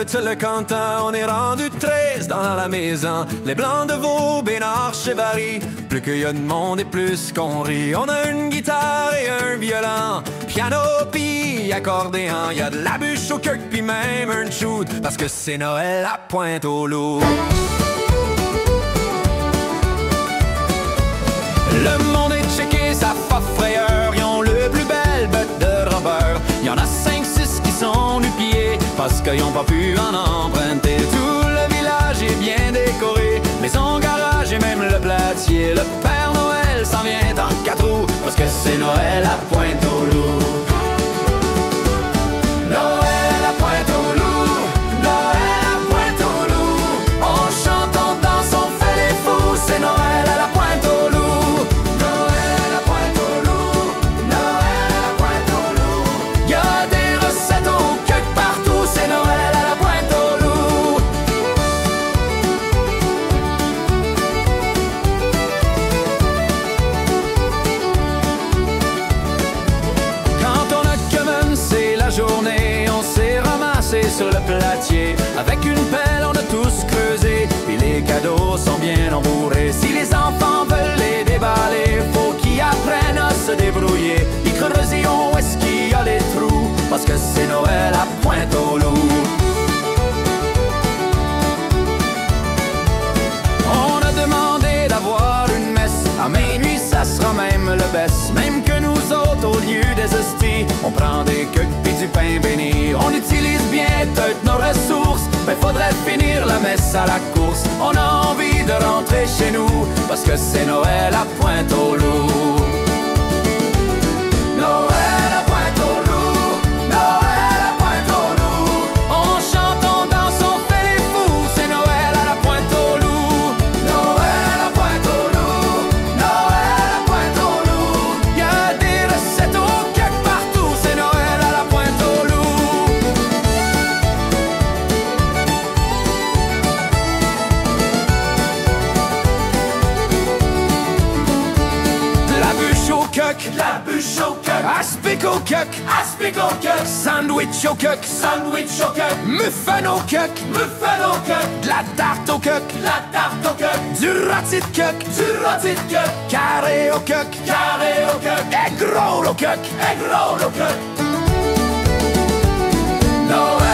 tout le canton, on est rendu 13 dans la maison. Les blancs de veau, Bénard, Chevary. Plus qu'il y a de monde et plus qu'on rit. On a une guitare et un violon, piano pis accordéon. Y a de la bûche au cœur pis même un shoot, parce que c'est Noël à Pointe-aux-Loups. Le monde est checké, ça fait frayeur. Ils ont le plus belle bête de robbeur. Y'en a 5-6 qui sont nu-pieds parce qu'ils ont pas pu en emprunter. Tout le village est bien décoré, maison, garage et même le platier. Le Père Noël s'en vient en 4 roues parce que c'est Noël à Pointe-aux-Loups. Noël à Pointe-aux-Loups, Noël à Pointe-aux-Loups. On chante, on danse, on fait les fous, c'est Noël à la Pointe-aux-Loups. Noël à Pointe-aux-Loups, Noël à Pointe-aux-Loups. Y a des recettes au cœur partout, c'est Noël à la Pointe-aux-Loups. Quand on a commencé la journée, on s'est ramassé sur le platier. Avec une pelle, on a tous creusé, puis les cadeaux sont bien embourrés. Si les enfants veulent les déballer, faut qu'ils apprennent à se débrouiller. Ils creuseront où est-ce qu'il y a les trous, parce que c'est Noël à Pointe-aux-Loups. On a demandé d'avoir une messe, à minuit ça sera même le best. Même que nous autres, au lieu des hosties, on prend des queues pis du pain béni. On utilise bien toutes nos ressources, mais faudrait finir la messe à la course. On a envie de rentrer chez nous, parce que c'est Noël à Pointe-aux-Loups. Noël à Pointe-aux-Loups, Noël à Pointe-aux-Loups. On chante, on danse, on fait les fous, c'est Noël à la Pointe-aux-Loups. Noël à Pointe-aux-Loups, Noël à Pointe-aux-Loups. Y a des recettes au quelque partout, c'est Noël à la Pointe-aux-Loups. La bûche au coq, La bûche au cœur, aspic au coq, aspic au cœur, sandwich au coq, sandwich au cœur, muffin au coq, muffin au cœur, de la tarte au coq, la tarte au cœur, du rôti de coq, du rôti de cœur, carré au coq, carré au cœur, egg roll au coq. egg roll au cœur. Noël